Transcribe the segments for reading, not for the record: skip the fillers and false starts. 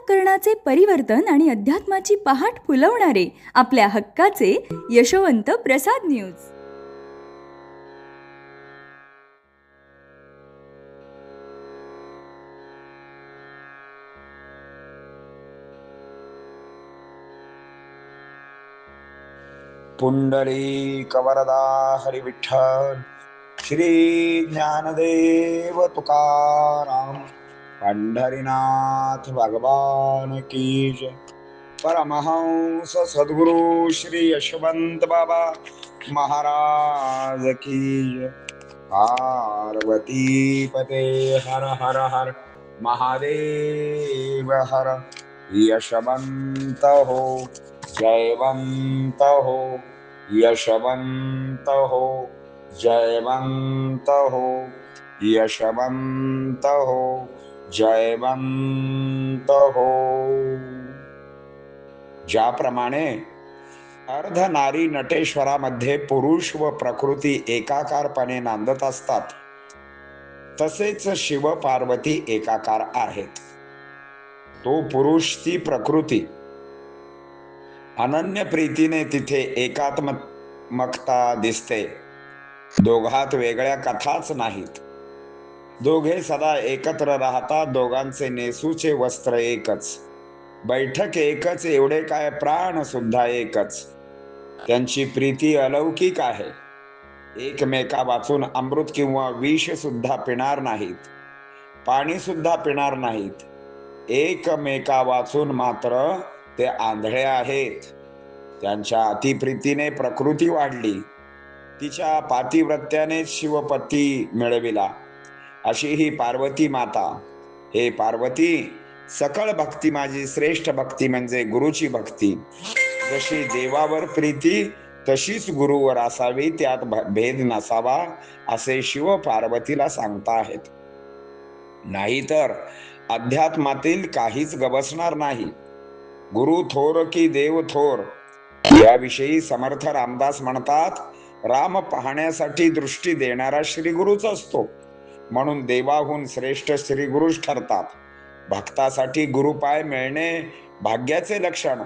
अंतःकरणाचे परिवर्तन आणि अध्यात्माची पहाट फुलवणारे आपल्या हक्काचे यशवंत प्रसाद न्यूज. पुंडलिक वरदा हरी विठ्ठल. श्री ज्ञानदेव तुकाराम पंढरीनाथ भगवान की जय. परमहंस सद्गुरु श्री यशवंत बाबा महाराज की जय. पार्वती पते हर हर हर महादेव हर. यशवंत हो जयवंत हो, यशवंत हो जयवंत हो, यशवंत हो जयवंत हो. ज्याप्रमाणे अर्धनारी नटेश्वरामध्ये पुरुष व प्रकृती एकाकारपणे नांदत असतात, तसेच शिव पार्वती एकाकार आहेत. तो पुरुष ती प्रकृती अनन्य प्रीतीने तिथे एकात्मकता दिसते. दोघात वेगळ्या कथाच नाहीत. दोघे सदा एकत्र राहतात. दोघांचे नेसूचे वस्त्र एकच, बैठक एकच, एवढे काय प्राण सुद्धा एकच. त्यांची प्रीती अलौकिक आहे. एकमेका वाचून अमृत किंवा विष सुद्धा पिणार नाहीत, पाणी सुद्धा पिणार नाहीत. एकमेका वाचून मात्र ते आंधळे आहेत. त्यांच्या अतिप्रीतीने प्रकृती वाढली. तिच्या पातिव्रत्याने शिवपती मिळविला, अशी ही पार्वती माता. हे पार्वती, सकळ भक्ती माझी श्रेष्ठ भक्ती म्हणजे गुरुची भक्ती. जशी देवावर प्रीती तशीच गुरुवर असावी, त्यात भेद नसावा, असे शिव पार्वतीला सांगता आहेत. नाहीतर अध्यात्मातील काहीच गवसणार नाही. गुरु थोर की देव थोर, याविषयी समर्थ रामदास म्हणतात, राम पाहण्यासाठी दृष्टी देणारा श्री गुरुच असतो, म्हणून देवाहून श्रेष्ठ श्री गुरुच ठरतात. भक्तासाठी गुरुपाय मिळणे भाग्याचे लक्षण.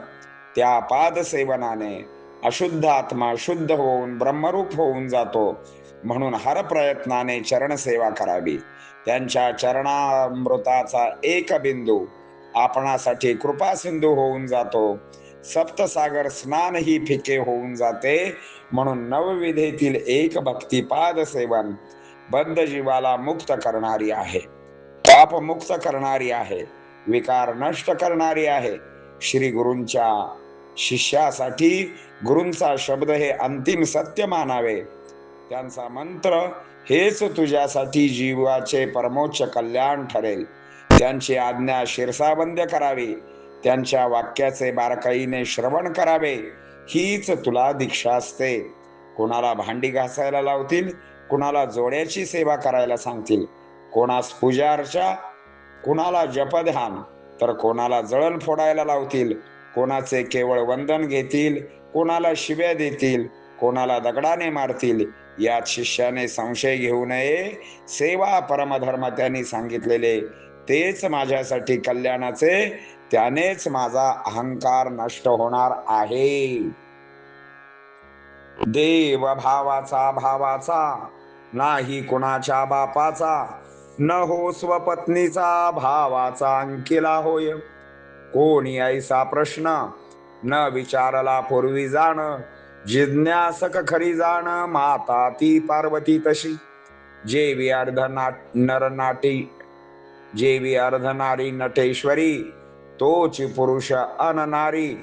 त्या पाद सेवनाने अशुद्ध आत्मा शुद्ध होऊन ब्रह्मरूप होऊन जातो. म्हणून हर प्रयत्नाने चरणसेवा करावी. त्यांच्या चरणामृताचा एक बिंदू आपणासाठी कृपा सिंधू होऊन जातो. सप्तसागर स्नान ही फिके होऊन जाते. म्हणून नवविधेतील एक भक्तिपाद सेवन बद्ध जीवाला मुक्त करणारी आहे, पाप मुक्त करणारी आहे, विकार नष्ट करणारी आहे. श्री गुरूंच्या शिष्यासाठी गुरूंचा शब्द हे अंतिम सत्य मानावे. त्यांचा मंत्र हेच तुझ्यासाठी जीवाचे परमोच्च कल्याण ठरेल. त्यांची आज्ञा शिरसाबंद करावी. त्यांच्या वाक्याचे बारकाईने श्रवण करावे. हीच तुला दीक्षा असते. कोणाला भांडी घासायला लावतील, कुणाला जोड्याची सेवा करायला सांगतील, कोणास पूजा अर्चा, कुणाला जपध्यान, तर कोणाला जळण फोडायला लावतील. कोणाचे केवळ वंदन घेतील, कोणाला शिव्या देतील, कोणाला दगडाने मारतील. यात शिष्याने संशय घेऊ नये. सेवा परमधर्म त्यांनी सांगितलेले तेच माझ्यासाठी कल्याणाचे. त्यानेच माझा अहंकार नष्ट होणार आहे. देव भावाचा नाही कुणाच्या बापाचा, न हो स्वपत्नीचा भावाचा अंकिला होय. कोणी ऐसा प्रश्न न विचारला पूर्वी जाण, जिज्ञासक खरी जाण माता ती पार्वती तशी. जेवी अर्धनारी नटेश्वरी, तोची पुरुष अननारी,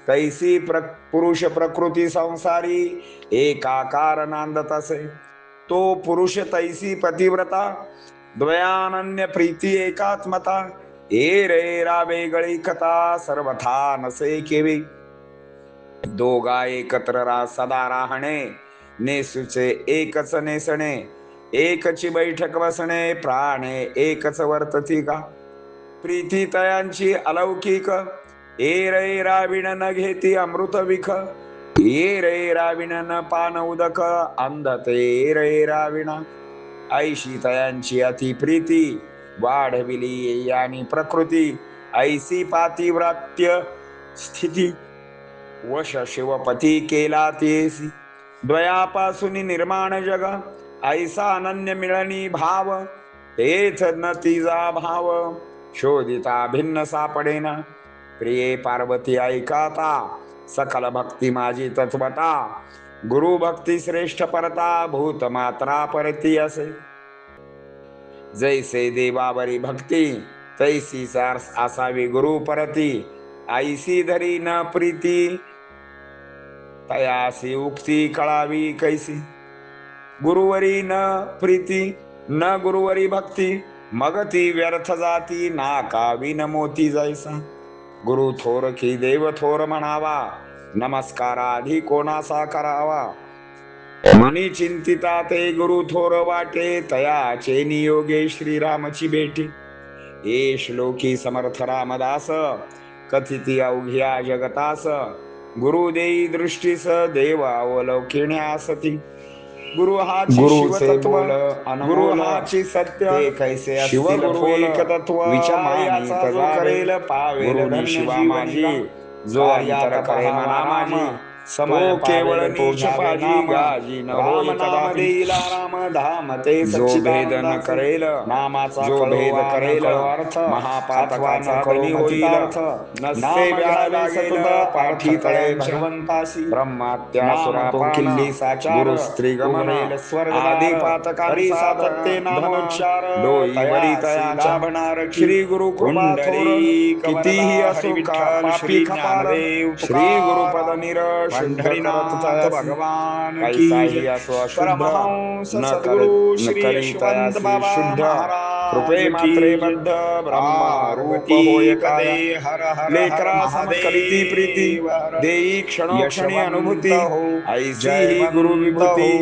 तैसी पुरुष प्रकृती संसारी, एकाकार नांदत असे. तो पुरुष तैसी पतिव्रता, द्वयानन्य प्रीती एकात्मता. ए रे रा वेगळी कथा, सर्वथा नसे केवी. दोघा एकत्र सदा राहणे, नेसूचे एकच नेसणे, एकची बैठक बसणे, प्राणे एकच वर्तती का. प्रीती तयांची अलौकिक, ए रे राविण न घेती अमृत विख. ए रे राविण न पान उदक, अंधते रे राविणा. ऐशी तयांची अति प्रीती, वाढविली आणि प्रकृती. ऐसी पातिव्रात्य स्थिती वश शिवपती केला तेसी. द्वयापासून निर्माण जग ऐसा अनन्य मिळणी भाव. तेच न तिजा भाव शोधिता भिन्न सापडेना. प्रिये पार्वती ऐकाता सकल भक्ती माझी तत्वता. गुरु भक्ती श्रेष्ठ परता भूत मात्रा परती असे. जैसे देवावरी भक्ती तैसी असावी गुरु परती. ऐसी धरी न प्रीती तयासी उक्ती कळावी कैसी. गुरुवरी न प्रीती न गुरुवरी भक्ती मग ती व्यर्थ जाती नाका विन मोती जैसा. गुरु थोर की देव थोर म्हणावा नमस्काराधी कोणासा करावा. मनी चिंतिता ते गुरु थोर वाटे तयाचे नियोगे श्रीरामची भेटी. हे श्लोकी समर्थ रामदास कथिती अवघ्या जगतास. गुरु देई दृष्टीस देव अवलौकिण्यासती. गुरु हाची शिवतत्व गुरु हाची सत्य कैसे शिवगुरु एकतत्व विचार करेल पावेल शिवा माझी. जो अंतर करे मना माझी समय केवळ नीच पाजी गाजी न होय कदापि. राम धाम ते सच्चिदानंद. जो भेद न करेल नामाचा जो भेद करेल अर्थ महापातकाचा कणी होईल. नसते व्याला सतत पाठी तळे भगवंतासी. ब्रह्मात्यासुरा किल्ली साचार गुरु स्त्री गमन स्वर्ग आदी पातकांचा सातत्य नामोच्चार डोईवरी तयाचा भणार. श्री गुरु कृपा थोर कितीही असो काल श्री ज्ञानदेव श्री गुरुपद निर पंढरीनाथ भगवान की असो परमहंस सद्गुरु श्री यशवंत बाबा महाराज कृपे मात्रे बद्ध ब्रह्मा रूप होय काय. लेकरा समकरिती प्रीती देई क्षणोक्षणी अनुभूती. ऐसी ही गुरु विभूती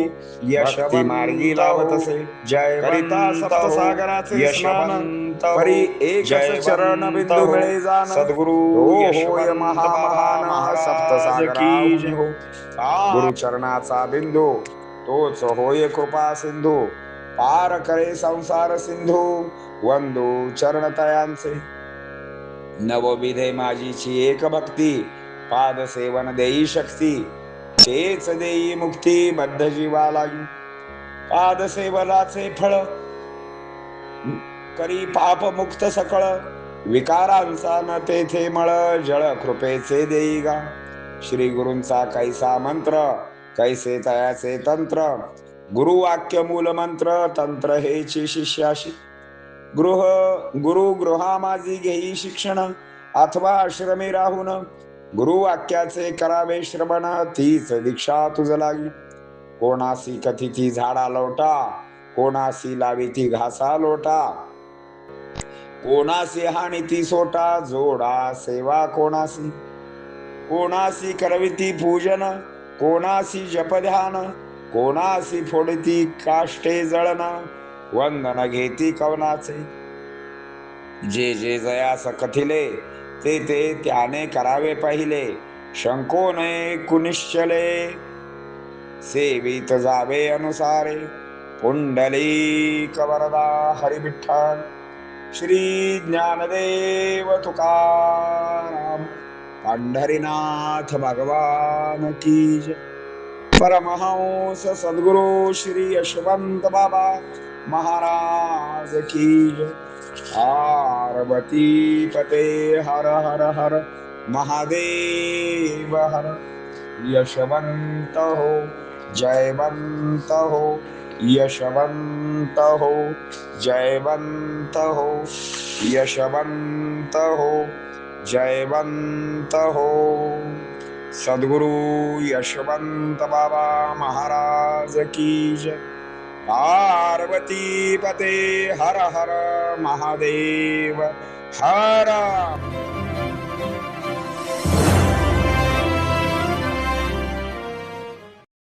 भक्ती मार्गी लावतसे. जय करिता सप्तसागराचे स्नान परी एकच चरण बिंदू मिळे जाण. सद्गुरु होय महामहान सप्तसागराहून हो. गुरु चरणाचा बिंदू तोच होय कृपा सिंधू. पार करे संसार सिंधू वंदू चरण तयांचे. नवविधे माझीची एक भक्ती पाद सेवन देई शक्ती. तेच देई मुक्ती बद्ध जीवा लागी. पाद सेवनाचे फळ करी पाप मुक्त सकळ. विकारांचा न तेथे मळ जळ कृपेचे देई गा. श्री गुरूंचा कैसा मंत्र कैसे तयाचे तंत्र. गुरु वाक्य मूल मंत्र तंत्र हेची शिष्याशी. गुरु गृहा माझी घेई शिक्षण अथवा आश्रमे राहून. गुरु वाक्याचे करावे श्रवण तीच दीक्षा तुझ लागी. कोणासी कथिती झाडा लोटा कोणासी लाविती घासा लोटा. कोणासी हानिती सोटा जोडा सेवा कोणासी. कोणासी करविती पूजन कोणासी जपध्यान. कोणासी फोडती काष्टे जळण वंदन घेती कवनाचे. जे जे जयास कथिले ते ते त्याने करावे पहिले. शंको नये कुनिश्चले सेवित जावे अनुसारे. पुंडलिक वरदा हरी विठ्ठल श्री ज्ञानदेव तुकाराम पंढरीनाथ भगवान की जय. परमहंस सद्गुरु श्री यशवंत बाबा महाराज की जय. पार्वती पते हर हर हर महादेव हर. यशवंत हो जयवंत हो यशवंत हो जयवंत हो यशवंत हो जयवंत हो. सद्गुरु यशवंत बाबा महाराज की जय. पार्वती पते हर हर महादेव हर.